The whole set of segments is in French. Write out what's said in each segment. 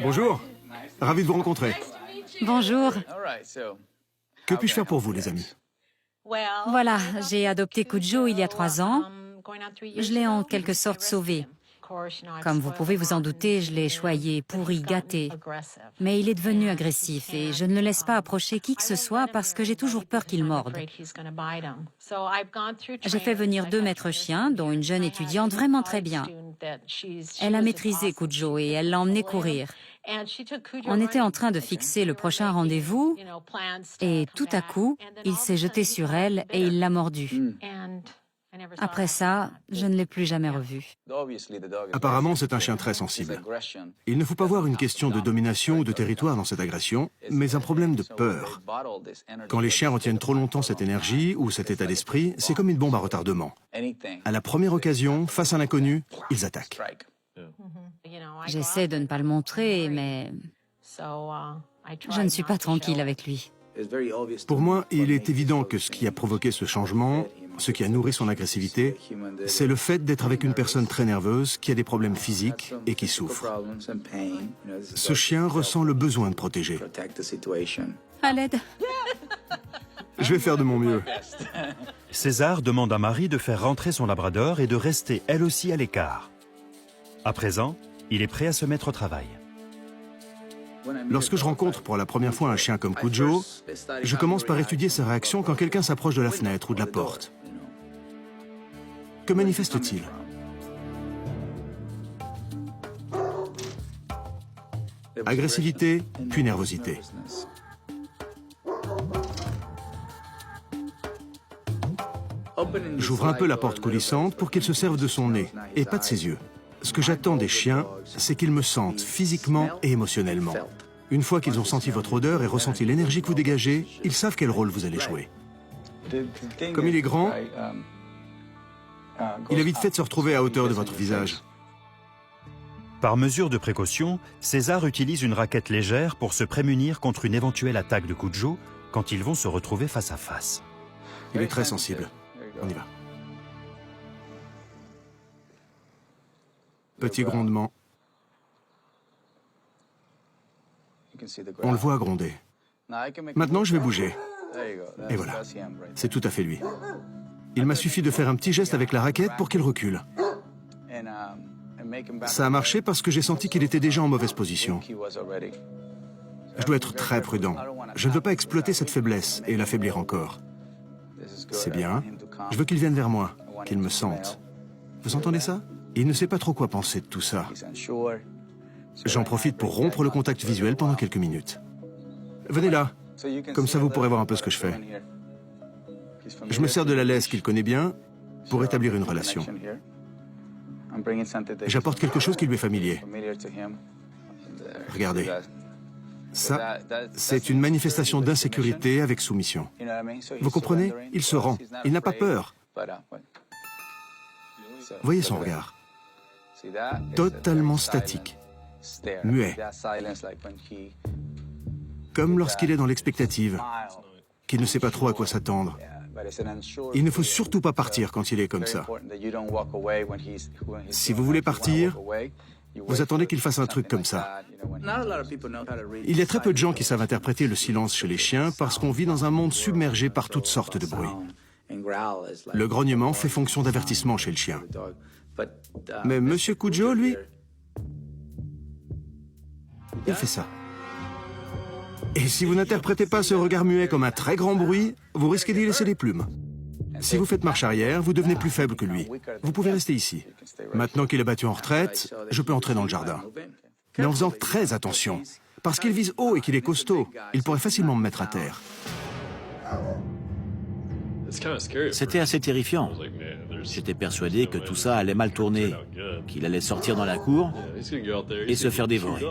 Bonjour, ravi de vous rencontrer. Bonjour. Que puis-je faire pour vous, les amis? Voilà, j'ai adopté Cujo il y a 3 ans. Je l'ai en quelque sorte sauvé. Comme vous pouvez vous en douter, je l'ai choyé, pourri, gâté. Mais il est devenu agressif et je ne le laisse pas approcher qui que ce soit parce que j'ai toujours peur qu'il morde. J'ai fait venir 2 maîtres chiens, dont une jeune étudiante vraiment très bien. Elle a maîtrisé Cujo et elle l'a emmené courir. On était en train de fixer le prochain rendez-vous et tout à coup, il s'est jeté sur elle et il l'a mordue. Après ça, je ne l'ai plus jamais revu. Apparemment, c'est un chien très sensible. Il ne faut pas voir une question de domination ou de territoire dans cette agression, mais un problème de peur. Quand les chiens retiennent trop longtemps cette énergie ou cet état d'esprit, c'est comme une bombe à retardement. À la première occasion, face à l'inconnu, ils attaquent. J'essaie de ne pas le montrer, mais je ne suis pas tranquille avec lui. Pour moi, il est évident que ce qui a provoqué ce changement, ce qui a nourri son agressivité, c'est le fait d'être avec une personne très nerveuse, qui a des problèmes physiques et qui souffre. Ce chien ressent le besoin de protéger. À l'aide. Je vais faire de mon mieux. César demande à Marie de faire rentrer son labrador et de rester elle aussi à l'écart. À présent, il est prêt à se mettre au travail. Lorsque je rencontre pour la première fois un chien comme Cujo, je commence par étudier sa réaction quand quelqu'un s'approche de la fenêtre ou de la porte. Que manifeste-t-il? Agressivité, puis nervosité. J'ouvre un peu la porte coulissante pour qu'il se serve de son nez, et pas de ses yeux. Ce que j'attends des chiens, c'est qu'ils me sentent physiquement et émotionnellement. Une fois qu'ils ont senti votre odeur et ressenti l'énergie que vous dégagez, ils savent quel rôle vous allez jouer. Comme il est grand, il a vite fait de se retrouver à hauteur de votre visage. Par mesure de précaution, César utilise une raquette légère pour se prémunir contre une éventuelle attaque de Cujo quand ils vont se retrouver face à face. Il est très sensible. On y va. Petit grondement. On le voit gronder. Maintenant, je vais bouger. Et voilà. C'est tout à fait lui. Il m'a suffi de faire un petit geste avec la raquette pour qu'il recule. Ça a marché parce que j'ai senti qu'il était déjà en mauvaise position. Je dois être très prudent. Je ne veux pas exploiter cette faiblesse et l'affaiblir encore. C'est bien. Je veux qu'il vienne vers moi, qu'il me sente. Vous entendez ça? Il ne sait pas trop quoi penser de tout ça. J'en profite pour rompre le contact visuel pendant quelques minutes. Venez là, comme ça vous pourrez voir un peu ce que je fais. Je me sers de la laisse qu'il connaît bien pour établir une relation. J'apporte quelque chose qui lui est familier. Regardez. Ça, c'est une manifestation d'insécurité avec soumission. Vous comprenez? Il se rend. Il n'a pas peur. Voyez son regard. Totalement statique. Muet. Comme lorsqu'il est dans l'expectative, qu'il ne sait pas trop à quoi s'attendre. Il ne faut surtout pas partir quand il est comme ça. Si vous voulez partir, vous attendez qu'il fasse un truc comme ça. Il y a très peu de gens qui savent interpréter le silence chez les chiens parce qu'on vit dans un monde submergé par toutes sortes de bruits. Le grognement fait fonction d'avertissement chez le chien. Mais Monsieur Cujo, lui, il fait ça. Et si vous n'interprétez pas ce regard muet comme un très grand bruit, vous risquez d'y laisser des plumes. Si vous faites marche arrière, vous devenez plus faible que lui. Vous pouvez rester ici. Maintenant qu'il est battu en retraite, je peux entrer dans le jardin. Mais en faisant très attention, parce qu'il vise haut et qu'il est costaud, il pourrait facilement me mettre à terre. C'était assez terrifiant. J'étais persuadé que tout ça allait mal tourner, qu'il allait sortir dans la cour et se faire dévorer.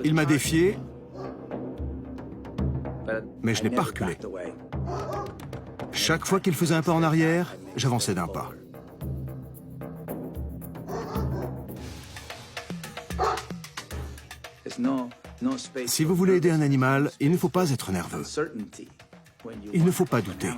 Il m'a défié, mais je n'ai pas reculé. Chaque fois qu'il faisait un pas en arrière, j'avançais d'un pas. Si vous voulez aider un animal, il ne faut pas être nerveux. Il ne faut pas douter.